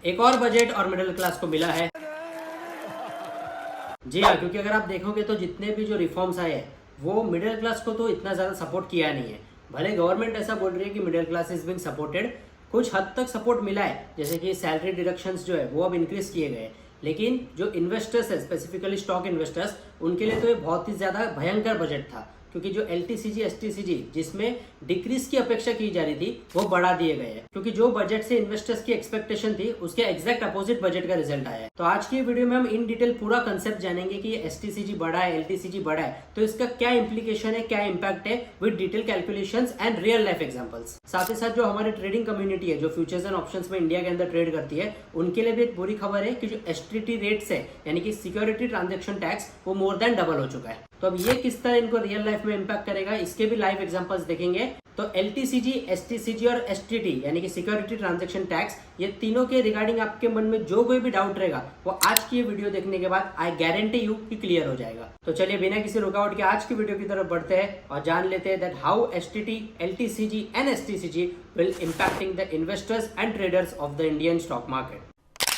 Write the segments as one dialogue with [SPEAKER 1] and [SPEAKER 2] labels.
[SPEAKER 1] एक और बजट और मिडिल क्लास को मिला है। जी हाँ, क्योंकि अगर आप देखोगे तो जितने भी जो रिफॉर्म्स आए हैं वो मिडिल क्लास को तो इतना ज़्यादा सपोर्ट किया नहीं है। भले गवर्नमेंट ऐसा बोल रही है कि middle class is being supported, कुछ हद तक सपोर्ट मिला है, जैसे कि सैलरी डिडक्शंस जो है वो अब इंक्रीज किए गए हैं। लेकिन जो इन्वेस्टर्स है, स्पेसिफिकली स्टॉक इन्वेस्टर्स, उनके लिए तो ये बहुत ही ज़्यादा भयंकर बजट था, क्योंकि जो LTCG STCG जिसमें डिक्रीज की अपेक्षा की जा रही थी वो बढ़ा दिए गए हैं, क्योंकि जो बजट से इन्वेस्टर्स की एक्सपेक्टेशन थी उसके एग्जैक्ट अपोजिट बजट का रिजल्ट आया है। तो आज की वीडियो में हम इन डिटेल पूरा कंसेप्ट जानेंगे कि ये STCG बढ़ा है, LTCG बढ़ा है, तो इसका क्या इंप्लीकेशन है, क्या इंपैक्ट है, with detail calculations and real life examples. साथ ही साथ जो हमारी ट्रेडिंग कम्युनिटी है, जो फ्यूचर्स एंड ऑप्शंस में इंडिया के अंदर ट्रेड करती है, उनके लिए भी एक बुरी खबर है कि जो STT रेट्स है, यानी कि सिक्योरिटी ट्रांजेक्शन टैक्स, वो मोर देन डबल हो चुका है। तो अब ये किस तरह इनको रियल लाइफ में इंपैक्ट करेगा, इसके भी लाइव एग्जांपल्स देखेंगे। तो LTCG, STCG और STT यानी कि सिक्योरिटी ट्रांजैक्शन टैक्स, ये तीनों के रिगार्डिंग आपके मन में जो कोई भी डाउट रहेगा वो आज की ये वीडियो देखने के बाद आई गारंटी यू कि क्लियर हो जाएगा। तो चलिए बिना किसी रुकावट के आज की वीडियो की तरफ बढ़ते हैं और जान लेते हैं that how STT, LTCG and STCG will impacting the investors and traders of the Indian stock market.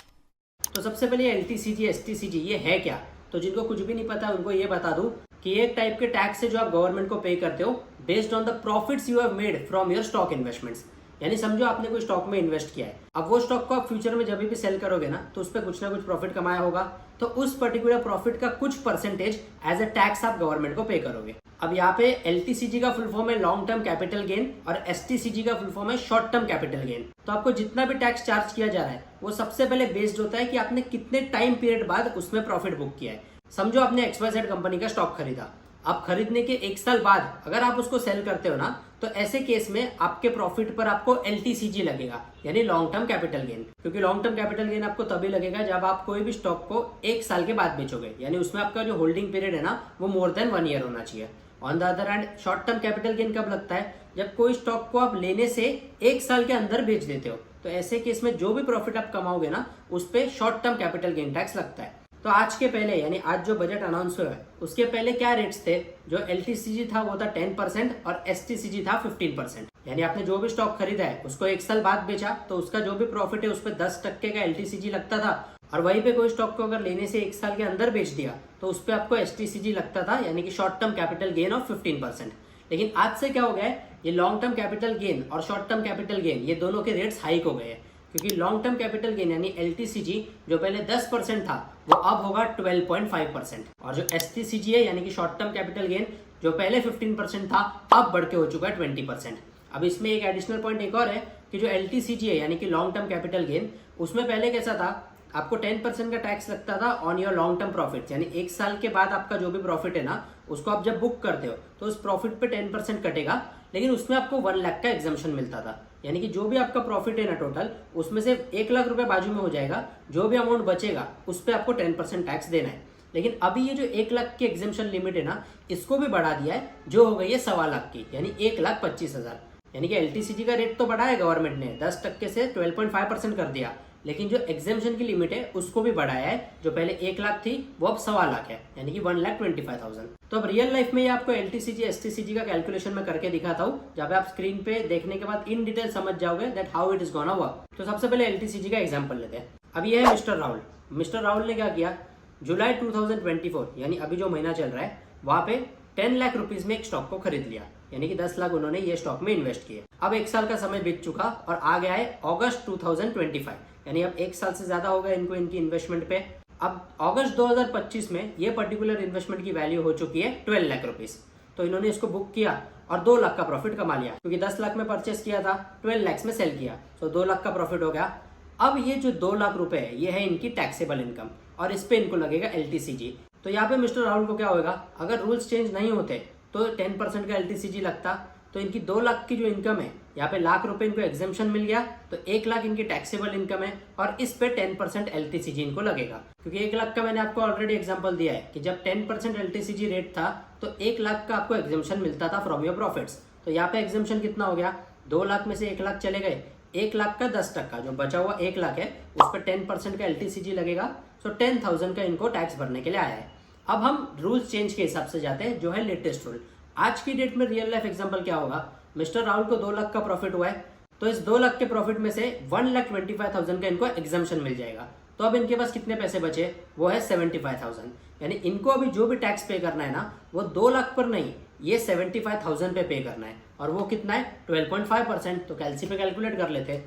[SPEAKER 1] तो सबसे पहले LTCG, STCG ये है क्या? तो जिनको कुछ भी नहीं पता उनको ये बता दूं कि ये एक टाइप के टैक्स है जो आप गवर्नमेंट को पे करते हो based on the profits you have made from your stock investments. यानी समझो आपने कोई स्टॉक में इन्वेस्ट किया है, अब वो स्टॉक को आप फ्यूचर में जब भी सेल करोगे ना तो उस पर कुछ ना कुछ प्रॉफिट कमाया होगा, तो उस पर्टिकुलर प्रॉफिट का कुछ परसेंटेज एज अ टैक्स आप गवर्नमेंट को पे करोगे। अब यहाँ पे LTCG का फुल फॉर्म है लॉन्ग टर्म कैपिटल गेन और STCG का फुल फॉर्म है शॉर्ट टर्म कैपिटल गेन। तो आपको जितना भी टैक्स चार्ज किया जा रहा है वो सबसे पहले बेस्ड होता है कि आपने कितने टाइम पीरियड बाद उसमें प्रॉफिट बुक किया है। समझो आपने XYZ कंपनी का स्टॉक खरीदा, अब खरीदने के 1 साल बाद अगर आप उसको सेल करते हो ना, तो ऐसे केस में आपके प्रॉफिट पर आपको LTCG लगेगा, यानी लॉन्ग टर्म कैपिटल गेन। क्योंकि लॉन्ग टर्म कैपिटल गेन आपको तभी लगेगा जब आप कोई भी स्टॉक को 1 साल के बाद बेचोगे, यानी उसमें आपका जो होल्डिंग पीरियड है ना वो मोर देन 1 ईयर होना चाहिए। On the other hand short term capital gain कब लगता है? जब कोई स्टॉक को आप लेने से 1 साल के अंदर बेच देते हो, तो ऐसे केस में जो भी प्रॉफिट आप कमाओगे ना उस पर short term capital gain tax लगता है। तो आज के पहले यानी आज जो बजट अनाउंस हुआ है उसके पहले क्या रेट्स थे? जो LTCG था वो था 10% और STCG था 15%। यानी आपने जो भी स्टॉक खरीदा है उसको 1 साल बाद बेचा तो उसका जो भी प्रॉफिट है उस पर 10% का LTCG लगता था, और वहीं पे कोई स्टॉक को अगर लेने से 1 साल के अंदर बेच दिया तो उस पर आपको STCG लगता था, यानी कि short term capital gain of 15%। लेकिन आज से क्या हो गया है, ये लॉन्ग टर्म कैपिटल गेन और शॉर्ट टर्म कैपिटल गेन ये दोनों के रेट्स हाइक हो गए हैं, क्योंकि लॉन्ग टर्म कैपिटल गेन यानी LTCG जो पहले 10% था वो अब होगा 12.5%, और जो STCG है यानी कि शॉर्ट टर्म कैपिटल गेन जो पहले 15% था अब बढ़ के हो चुका है 20%। अब इसमें एक एडिशनल पॉइंट एक और है कि जो LTCG है यानी कि लॉन्ग टर्म कैपिटल गेन, उसमें पहले कैसा था, आपको 10% का टैक्स लगता था on your long term profit, यानी 1 साल के बाद आपका जो भी प्रॉफिट है ना उसको आप जब बुक करते हो तो उस प्रॉफिट पे 10% कटेगा, लेकिन उसमें आपको 1 लाख का एग्जम्पशन मिलता था। यानी कि जो भी आपका प्रॉफिट है ना टोटल, उसमें से 1 लाख रुपए बाजू में हो जाएगा, जो भी अमाउंट बचेगा उस पर आपको 10% टैक्स देना है। लेकिन अभी ये जो 1 लाख की एग्जम्पशन लिमिट है ना इसको भी बढ़ा दिया है, जो हो गई है 1.25 लाख की, यानी 1,25,000। यानी कि LTCG का रेट तो बढ़ाया गवर्नमेंट ने 10% से 12.5% कर दिया, लेकिन जो एग्जेम्पशन की लिमिट है उसको भी बढ़ाया है, जो पहले 1 लाख थी वो अब 1.25 लाख है, यानी कि 1,25,000। तो अब रियल लाइफ में ये आपको LTCG STCG का कैलकुलेशन में करके दिखाता हूँ, जहाँ पे आप स्क्रीन पे देखने के बाद इन डिटेल समझ जाओगे that how it is gonna work. तो सबसे पहले LTCG का एग्जाम्पल लेते हैं। अब ये है मिस्टर राहुल। मिस्टर राहुल ने क्या किया, जुलाई 2024 यानी अभी जो महीना चल रहा है वहां पे 10 लाख रुपीज में एक स्टॉक को खरीद लिया, यानी कि 10 लाख उन्होंने ये स्टॉक में इन्वेस्ट किए। अब 1 साल का समय बीत चुका और आ गया है अगस्त 2025, यानी अब 1 साल से ज्यादा हो गया इनको इनकी इन्वेस्टमेंट पे। अब अगस्त 2025 में ये पर्टिकुलर इन्वेस्टमेंट की वैल्यू हो चुकी है 12 लाख रुपीज। तो इन्होंने इसको बुक किया और 2 लाख का प्रॉफिट कमा लिया, क्योंकि 10 लाख में परचेस किया था, 12 लाख में सेल किया, तो 2 लाख का प्रॉफिट हो गया। अब ये जो 2 लाख रुपए है ये है इनकी टैक्सेबल इनकम, और इस पे इनको लगेगा LTCG। तो यहाँ पे मिस्टर राहुल को क्या होगा, अगर रूल्स चेंज नहीं होते तो 10% का LTCG लगता, तो इनकी 2 लाख की जो इनकम है यहाँ पे लाख रुपए इनको एग्जेम्पशन मिल गया, तो 1 लाख इनकी टैक्सेबल इनकम है और इस पे 10% LTCG इनको लगेगा। क्योंकि 1 लाख का मैंने आपको ऑलरेडी एग्जांपल दिया है कि जब 10% LTCG रेट था तो 1 लाख का आपको एग्जेम्पशन मिलता था फ्रॉम योर प्रॉफिट्स। तो यहाँ पे एग्जेम्पशन कितना हो गया, 2 लाख में से 1 लाख चले गए, 1 लाख का 10%, जो बचा हुआ 1 लाख है उस पर 10% का LTCG लगेगा। सो 10,000 का इनको टैक्स भरने के लिए आया है। अब हम रूल्स चेंज के हिसाब से जाते हैं, जो है लेटेस्ट रूल। आज की डेट में रियल लाइफ एग्जांपल क्या होगा, मिस्टर राहुल को 2 लाख का प्रॉफिट हुआ है, तो इस 2 लाख के प्रॉफिट में से 1,25,000 का इनको एग्जाम्पशन मिल जाएगा। तो अब इनके पास कितने पैसे बचे, वो है 75,000। यानी इनको अभी जो भी टैक्स पे करना है ना, वो 2 लाख पर नहीं, ये 75,000 पे करना है। और वो कितना है, 12.5%। तो कैलसी पे कैलकुलेट कर लेते हैं,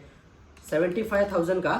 [SPEAKER 1] 75,000 का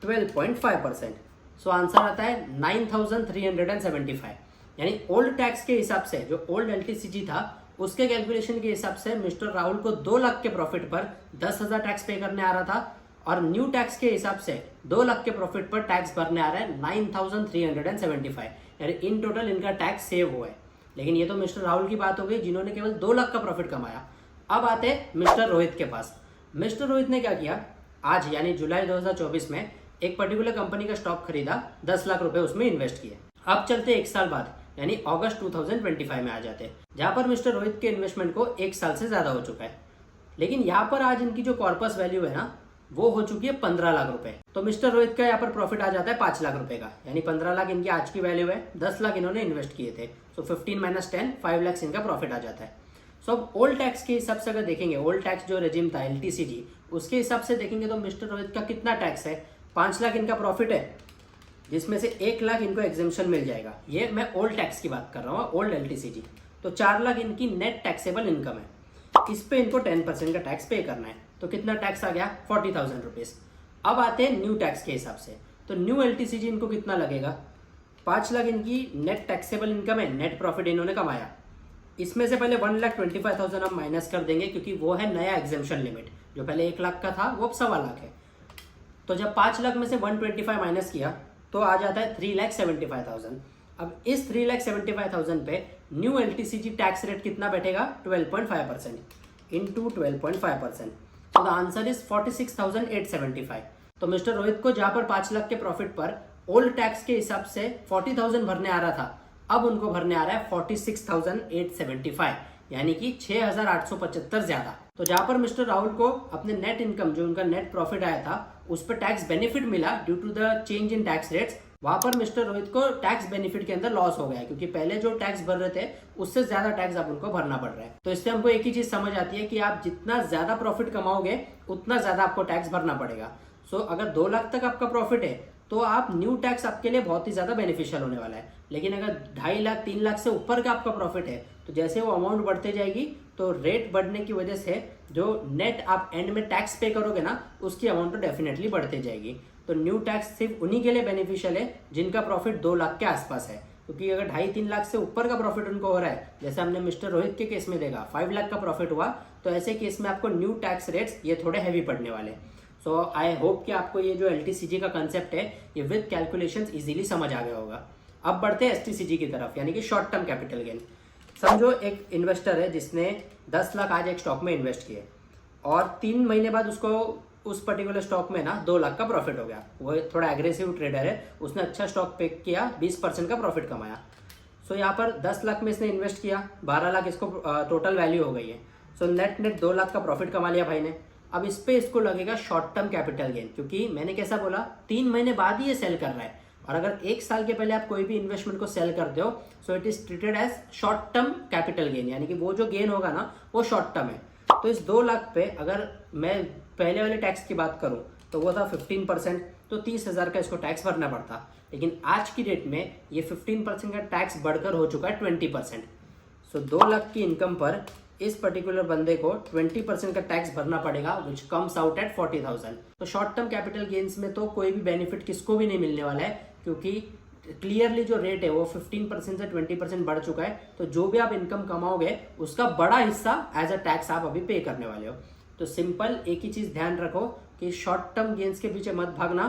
[SPEAKER 1] 12.5%। सो आंसर आता है 9,375। यानी ओल्ड टैक्स के हिसाब से, जो ओल्ड LTCG था उसके कैलकुलेशन के हिसाब से मिस्टर राहुल को 2 लाख के प्रॉफिट पर 10,000 टैक्स पे करने आ रहा था, और न्यू टैक्स के हिसाब से 2 लाख के प्रॉफिट पर टैक्स भरने आ रहा है 9,375। यानी इन टोटल इनका टैक्स सेव हुआ है। लेकिन ये तो मिस्टर राहुल की बात हो गई जिन्होंने केवल 2 लाख का प्रॉफिट कमाया। अब आते हैं मिस्टर रोहित के पास। मिस्टर रोहित ने क्या किया, आज यानी जुलाई 2024 में एक पर्टिकुलर कंपनी का स्टॉक खरीदा, 10 लाख रुपए उसमें इन्वेस्ट किए। अब चलते 1 साल बाद यानी अगस्त 2025 में आ जाते हैं, जहां पर मिस्टर रोहित के इन्वेस्टमेंट को 1 साल से ज्यादा हो चुका है। लेकिन यहाँ पर आज इनकी जो कॉर्पस वैल्यू है ना, वो हो चुकी है 15 लाख रुपए। तो मिस्टर रोहित का यहाँ पर प्रॉफिट आ जाता है 5 लाख रुपए का, यानी 15 लाख इनकी आज की वैल्यू है, 10 लाख इन्होंने इन्वेस्ट किए थे। सो 15 माइनस 10, 5 लाख इनका प्रॉफिट आ जाता है। सो अब ओल्ड टैक्स के हिसाब से अगर देखेंगे, ओल्ड टैक्स जो रेजिम था LTCG, उसके हिसाब से देखेंगे तो मिस्टर रोहित का कितना टैक्स है, 5 लाख इनका प्रॉफिट है, जिसमें से 1 लाख इनको एग्जेम्पशन मिल जाएगा। ये मैं ओल्ड टैक्स की बात कर रहा हूँ, ओल्ड LTCG। तो 4 लाख इनकी नेट टैक्सेबल इनकम है, इस पे इनको 10% का टैक्स पे करना है। तो कितना टैक्स आ गया, 40,000 रुपीज। अब आते हैं न्यू टैक्स के हिसाब से। तो न्यू LTCG इनको कितना लगेगा, 5 लाख इनकी नेट टैक्सेबल इनकम है, नेट प्रॉफिट इन्होंने कमाया। इसमें से पहले 1,25,000 हम माइनस कर देंगे, क्योंकि वो है नया एग्जेम्पशन लिमिट। जो पहले 1 लाख का था वो अब 1.25 लाख है। तो जब 5 लाख में से 125 माइनस किया तो आ जाता है 3,75,000। अब इस 3,75,000 पे न्यू LTCG टैक्स रेट कितना बैठेगा, 12.5% इंटू 12.5%। तो द आंसर इज 46,875। तो मिस्टर रोहित को जहां पर 5 लाख के प्रॉफिट पर ओल्ड टैक्स के हिसाब से 40,000 भरने आ रहा था, अब उनको भरने आ रहा है 46,875, यानी कि 6,875 ज्यादा। तो जहां पर मिस्टर राहुल को अपने नेट इनकम, जो उनका नेट प्रॉफिट आया था, उस पर टैक्स बेनिफिट मिला due to the change in tax rates, वहां पर मिस्टर रोहित को टैक्स बेनिफिट के अंदर लॉस हो गया है, क्योंकि पहले जो टैक्स भर रहे थे उससे ज्यादा टैक्स अब उनको भरना पड़ रहा है। तो इससे हमको एक ही चीज समझ आती है कि आप जितना ज्यादा प्रॉफिट कमाओगे उतना ज्यादा आपको टैक्स भरना पड़ेगा। सो अगर 2 लाख तक आपका प्रॉफिट है तो आप न्यू टैक्स आपके लिए बहुत ही ज्यादा बेनिफिशियल होने वाला है। लेकिन अगर 2.5 लाख 3 लाख से ऊपर का आपका प्रॉफिट है, तो जैसे वो अमाउंट बढ़ते जाएगी तो रेट बढ़ने की वजह से जो नेट आप एंड में टैक्स पे करोगे ना, उसकी अमाउंट तो डेफिनेटली बढ़ते जाएगी। तो न्यू टैक्स सिर्फ उन्हीं के लिए बेनिफिशियल है जिनका प्रॉफिट 2 लाख के आसपास है, क्योंकि अगर 2.5-3 लाख से ऊपर का प्रॉफिट उनको हो रहा है, जैसे हमने मिस्टर रोहित के केस में देखा 5 लाख का प्रॉफिट हुआ, तो ऐसे केस में आपको न्यू टैक्स रेट्स ये थोड़े हैवी पड़ने वाले। सो आई होप कि आपको ये जो LTCG का कंसेप्ट है ये विद कैलकुलेशंस इजीली समझ आ गया होगा। अब बढ़ते हैं STCG की तरफ, यानी कि शॉर्ट टर्म कैपिटल गेन। समझो एक इन्वेस्टर है जिसने 10 लाख आज एक स्टॉक में इन्वेस्ट किए और 3 महीने बाद उसको उस पर्टिकुलर स्टॉक में ना 2 लाख का प्रॉफिट हो गया। वो थोड़ा एग्रेसिव ट्रेडर है, उसने अच्छा स्टॉक पिक किया, 20% का प्रॉफिट कमाया। सो यहाँ पर 10 लाख में इसने इन्वेस्ट किया, 12 लाख इसको टोटल वैल्यू हो गई है। सो नेट 2 लाख का प्रॉफिट कमा लिया भाई ने। अब इस पे इसको लगेगा शॉर्ट टर्म कैपिटल गेन, क्योंकि मैंने कैसा बोला 3 महीने बाद ही ये सेल कर रहा है, और अगर 1 साल के पहले आप कोई भी इन्वेस्टमेंट को सेल करते हो so it is treated as short term capital gain, यानी कि वो जो गेन होगा ना वो शॉर्ट टर्म है। तो इस 2 लाख पे अगर मैं पहले वाले टैक्स की बात करूं तो वो था 15%, तो 30,000 का इसको टैक्स भरना पड़ता। लेकिन आज की डेट में ये 15% का टैक्स बढ़कर हो चुका है 20%। सो 2 लाख की इनकम पर इस पर्टिकुलर बंदे को 20% का टैक्स भरना पड़ेगा, विच कम्स आउट एट 40,000। तो शॉर्ट टर्म कैपिटल गेन्स में तो कोई भी बेनिफिट किसको भी नहीं मिलने वाला है, क्योंकि क्लियरली जो रेट है वो 15% से 20% बढ़ चुका है। तो जो भी आप इनकम कमाओगे उसका बड़ा हिस्सा एज अ टैक्स आप अभी पे करने वाले हो। तो सिंपल एक ही चीज ध्यान रखो कि शॉर्ट टर्म गेन्स के पीछे मत भागना,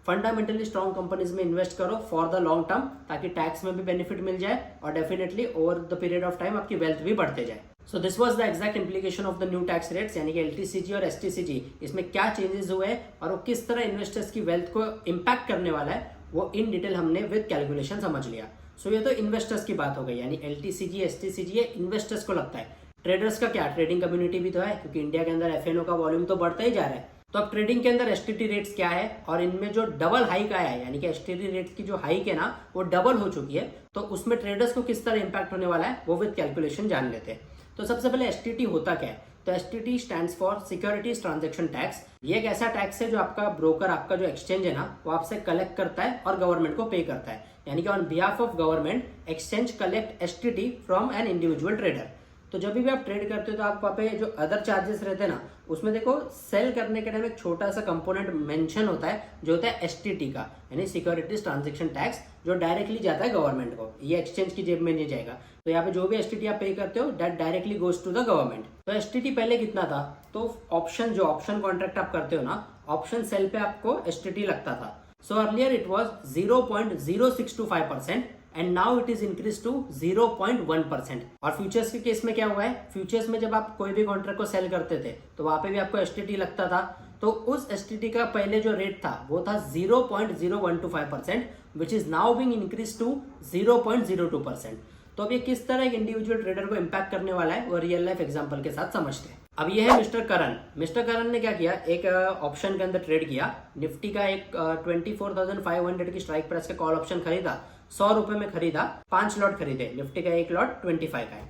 [SPEAKER 1] फंडामेंटली स्ट्रॉन्ग कंपनीज में इन्वेस्ट करो फॉर द लॉन्ग टर्म, ताकि टैक्स में भी बेनिफिट मिल जाए और definitely over the period of time आपकी वेल्थ भी बढ़ते जाए। सो this was the exact implication of the new tax rates, यानी कि LTCG और STCG, इसमें क्या चेंजेस हुए हैं और वो किस तरह इन्वेस्टर्स की वेल्थ को इम्पैक्ट करने वाला है, वो इन डिटेल हमने विद कैलकुलेशन समझ लिया। सो ये तो इन्वेस्टर्स की बात हो गई, यानी LTCG STCG ये इन्वेस्टर्स को लगता है। ट्रेडर्स का क्या, ट्रेडिंग कम्युनिटी भी तो है, क्योंकि इंडिया के अंदर FNO का वॉल्यूम तो बढ़ता ही जा रहा है। तो अब ट्रेडिंग के अंदर STT रेट्स क्या है और इनमें जो डबल हाइक आया है, यानी कि STT रेट्स की जो हाइक है ना वो डबल हो चुकी है, तो उसमें ट्रेडर्स को किस तरह इंपैक्ट होने वाला है वो विद कैलकुलेशन जान लेते हैं। तो सबसे पहले STT होता क्या है, तो STT stands for securities transaction tax. ये एक ऐसा टैक्स है जो आपका ब्रोकर, आपका जो एक्सचेंज है ना, वो आपसे कलेक्ट करता है और गवर्नमेंट को पे करता है। यानी कि on behalf of government exchange collect STT from an individual trader. तो जब भी आप ट्रेड करते हो तो आप वहाँ पे जो अदर चार्जेस रहते हैं ना, उसमें देखो सेल करने के टाइम एक छोटा सा कंपोनेंट मेंशन होता है जो होता है STT का, यानी सिक्योरिटीज ट्रांजैक्शन टैक्स, जो डायरेक्टली जाता है गवर्नमेंट को, ये एक्सचेंज की जेब में नहीं जाएगा। तो यहाँ पे जो भी STT आप पे करते हो that directly goes to the government. तो STT पहले कितना था, तो ऑप्शन कॉन्ट्रैक्ट आप करते हो ना, ऑप्शन सेल पे आपको STT लगता था। So earlier it was 0.0625% and now it is increase to 0.1%। और फ्यूचर्स के केस में क्या हुआ है, फ्यूचर्स में जब आप कोई भी कॉन्ट्रैक्ट को सेल करते थे तो वहां पे भी आपको STT लगता था। तो उस STT का पहले जो रेट था वो था 0.0125%, which is now being increase to 0.02%। तो अब ये किस तरह एक इंडिविजुअल ट्रेडर को इम्पैक्ट करने वाला है वो रियल लाइफ एग्जांपल के साथ समझते हैं। अब ये है मिस्टर करण। मिस्टर करण ने क्या किया, एक ऑप्शन के अंदर ट्रेड किया, निफ्टी का एक 24,500 की स्ट्राइक प्राइस का कॉल ऑप्शन खरीदा, 100 रुपए में खरीदा, 5 लॉट खरीदे, निफ्टी का एक लॉट 25 का है।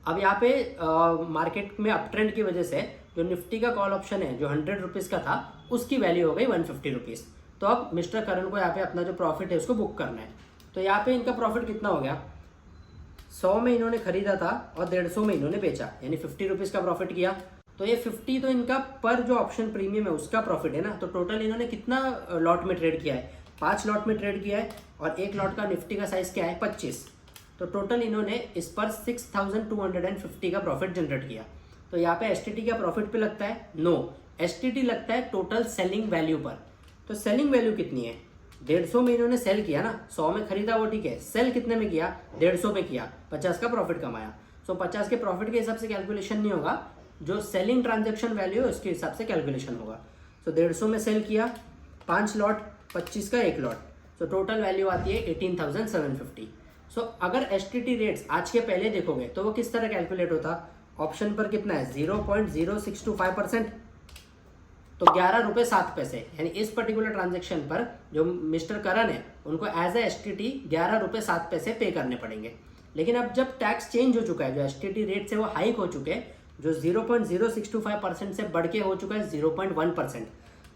[SPEAKER 1] अब यहाँ पे मार्केट में अप ट्रेंड की वजह से जो निफ्टी का कॉल ऑप्शन है जो 100 रुपीज का था, उसकी वैल्यू हो गई 150 रुपीज। तो अब मिस्टर करण को यहाँ पे अपना जो प्रॉफिट है उसको बुक करना है। तो यहाँ पे इनका प्रॉफिट कितना हो गया, 100 में इन्होंने खरीदा था और 150 में इन्होंने बेचा, यानी 50 रुपीज का प्रॉफिट किया। तो ये 50 तो इनका पर जो ऑप्शन प्रीमियम है उसका प्रॉफिट है ना। तो टोटल इन्होंने कितना लॉट में ट्रेड किया है, 5 लॉट में ट्रेड किया है, और एक लॉट का निफ्टी का साइज क्या है 25। तो टोटल इन्होंने इस पर 6250 का प्रॉफिट जनरेट किया। तो यहाँ पे STT का प्रॉफिट पे लगता है, नो, STT लगता है टोटल सेलिंग वैल्यू पर। तो सेलिंग वैल्यू कितनी है, 150 में इन्होंने सेल किया ना, 100 में खरीदा वो ठीक है, सेल कितने में किया, 150 में किया, 50 का प्रॉफिट कमाया। सो 50 के प्रॉफिट के हिसाब से कैलकुलेशन नहीं होगा, जो सेलिंग ट्रांजेक्शन वैल्यू है उसके हिसाब से कैलकुलेशन होगा। सो 150 में सेल किया, 5 लॉट, 25 का एक लॉट, सो टोटल वैल्यू आती है 18,750। सो अगर STT रेट्स आज के पहले देखोगे तो वो किस तरह कैलकुलेट होता, ऑप्शन पर कितना है 0.0625%, तो 11 रुपये 7 पैसे, यानी इस पर्टिकुलर ट्रांजेक्शन पर जो मिस्टर करण है उनको एज ए STT 11 रुपये 7 पैसे पे करने पड़ेंगे। लेकिन अब जब टैक्स चेंज हो चुका है, जो STT रेट से वो हाइक हो चुके हैं, जो 0.0625% से बढ़ के हो चुका है 0.1%,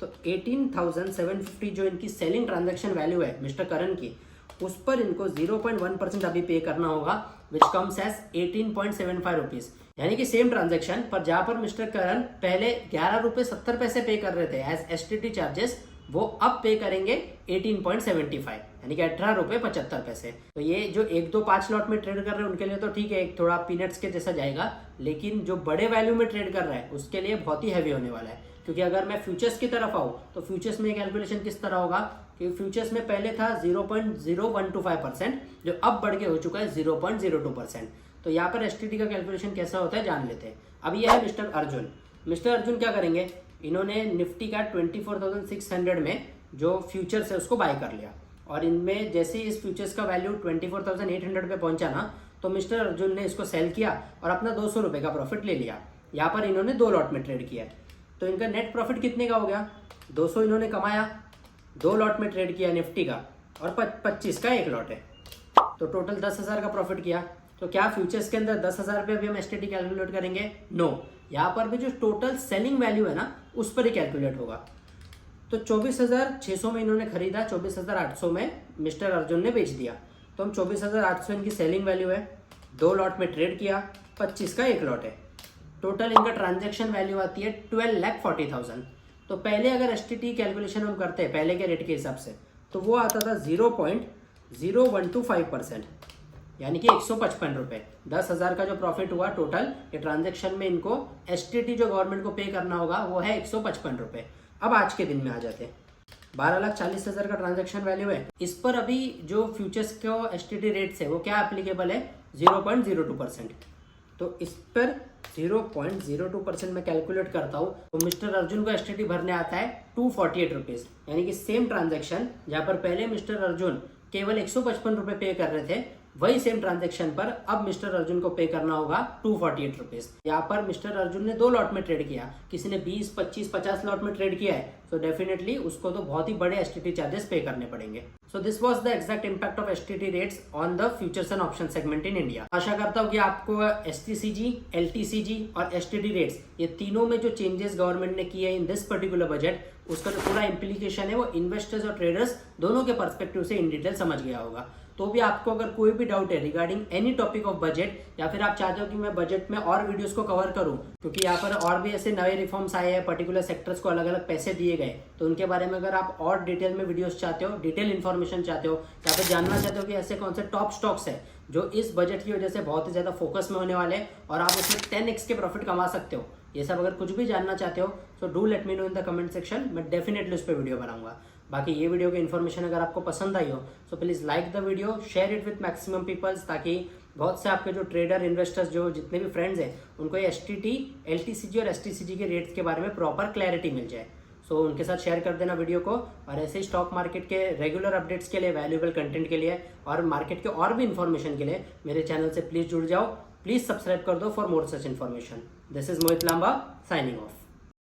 [SPEAKER 1] तो 18,750 जो इनकी सेलिंग ट्रांजेक्शन वैल्यू है मिस्टर करण की, उस पर इनको 0.1% अभी पे करना होगा, विच कम्स एज 18.75 रुपीज। यानी कि सेम ट्रांजेक्शन पर जहां पर मिस्टर करण पहले 11 रुपये 70 पैसे पे कर रहे थे एज STT चार्जेस, वो अब पे करेंगे 18.75, यानी कि 18 रुपये 75 पैसे। तो ये जो 1, 2, 5 लॉट में ट्रेड कर रहे हैं उनके लिए तो ठीक है, एक थोड़ा पीनट्स के जैसा जाएगा, लेकिन जो बड़े वैल्यू में ट्रेड कर रहा है उसके लिए बहुत ही हैवी होने वाला है। क्योंकि अगर मैं फ्यूचर्स की तरफ आऊँ तो फ्यूचर्स में कैलकुलेशन किस तरह होगा कि फ्यूचर्स में पहले था 0.0125%, जो अब बढ़ के हो चुका है 0.02%। तो यहाँ पर STT का कैलकुलेशन कैसा होता है जान लेते हैं। अब यह है मिस्टर अर्जुन। मिस्टर अर्जुन क्या करेंगे, इन्होंने निफ्टी का 24,600 में जो फ्यूचर्स है उसको बाय कर लिया, और इनमें जैसे इस फ्यूचर्स का वैल्यू 24,800 पे पहुंचा ना, तो मिस्टर अर्जुन ने इसको सेल किया और अपना 200 रुपये का प्रॉफिट ले लिया। यहाँ पर इन्होंने 2 लॉट में ट्रेड किया है, तो इनका नेट प्रॉफिट कितने का हो गया, 200 इन्होंने कमाया, 2 लॉट में ट्रेड किया निफ्टी का, और 25 का एक लॉट है, तो टोटल 10,000 का प्रॉफिट किया। तो क्या फ्यूचर्स के अंदर 10,000 पे अभी हम STT कैलकुलेट करेंगे, नो, यहाँ पर भी जो टोटल सेलिंग वैल्यू है ना उस पर ही कैलकुलेट होगा। तो 24,600 में इन्होंने खरीदा, 24,800 में मिस्टर अर्जुन ने बेच दिया, तो हम 24,800 इनकी सेलिंग वैल्यू है, 2 लॉट में ट्रेड किया, 25 का एक लॉट है, टोटल इनका ट्रांजैक्शन वैल्यू आती है 12,40,000। तो पहले अगर STT कैलकुलेशन हम करते हैं पहले के रेट के हिसाब से, तो वो आता था 0.0125%, यानी कि 155 रुपये। 10,000 का जो प्रॉफिट हुआ टोटल ये ट्रांजैक्शन में, इनको STT जो गवर्नमेंट को पे करना होगा वो है 155 रुपये। अब आज के दिन में आ जाते हैं, 12,40,000 का ट्रांजैक्शन वैल्यू है, इस पर अभी जो फ्यूचर्स को STT रेट्स है वो क्या एप्लीकेबल है, 0.02%। तो इस पर 0.02% में कैलकुलेट करता हूँ तो मिस्टर अर्जुन को STT भरने आता है 248 रुपीज़, यानी कि सेम ट्रांजैक्शन जहाँ पर पहले मिस्टर अर्जुन केवल 155 रुपये पे कर रहे थे, वही सेम ट्रांजेक्शन पर अब मिस्टर अर्जुन को पे करना होगा 248 रुपीज। यहाँ पर मिस्टर अर्जुन ने 2 लॉट में ट्रेड किया, किसी ने 20, 25, 50 लॉट में ट्रेड किया है, तो डेफिनेटली उसको तो बहुत ही बड़े एसटीटी चार्जेस पे करने पड़ेंगे। So this was the exact impact of STT rates on the futures and option segment in India. आशा करता हूँ कि आपको एसटीसीजी, एलटीसीजी और एसटीटी रेट्स ये तीनों में जो चेंजेस गवर्नमेंट ने किए इन दिस पर्टिकुलर बजट, उसका जो पूरा इंप्लीकेशन है वो इन्वेस्टर्स और ट्रेडर्स दोनों के पर्सपेक्टिव से इन डिटेल समझ गया होगा। तो भी आपको अगर कोई भी डाउट है regarding any topic of budget, या फिर आप चाहते हो कि मैं बजट में और वीडियोस को कवर करूं, क्योंकि यहाँ पर और भी ऐसे नए रिफॉर्म्स आए हैं, पर्टिकुलर सेक्टर्स को अलग अलग पैसे दिए गए, तो उनके बारे में अगर आप और डिटेल में वीडियोस चाहते हो, डिटेल इन्फॉर्मेशन चाहते हो, या फिर जानना चाहते हो कि ऐसे कौन से टॉप स्टॉक्स है जो इस बजट की वजह से बहुत ही ज्यादा फोकस में होने वाले हैं और आप उसमें 10x के प्रॉफिट कमा सकते हो, ये सब अगर कुछ भी जानना चाहते हो तो do let me know in the comment section. मैं डेफिनेटली उस पर वीडियो बनाऊंगा। बाकी ये वीडियो की इन्फॉर्मेशन अगर आपको पसंद आई हो तो please like the video, share it with maximum peoples, ताकि बहुत से आपके जो ट्रेडर, इन्वेस्टर्स, जो जितने भी फ्रेंड्स हैं उनको ये एसटीटी, एलटीसीजी और एसटीसीजी के रेट्स के बारे में प्रॉपर क्लैरिटी मिल जाए। सो उनके साथ शेयर कर देना वीडियो को, और ऐसे ही स्टॉक मार्केट के रेगुलर अपडेट्स के लिए, वैल्यूएबल कंटेंट के लिए और मार्केट के और भी इन्फॉर्मेशन के लिए मेरे चैनल से प्लीज़ जुड़ जाओ। प्लीज़ सब्सक्राइब कर दो for more such information. This is Mohit Lamba signing of.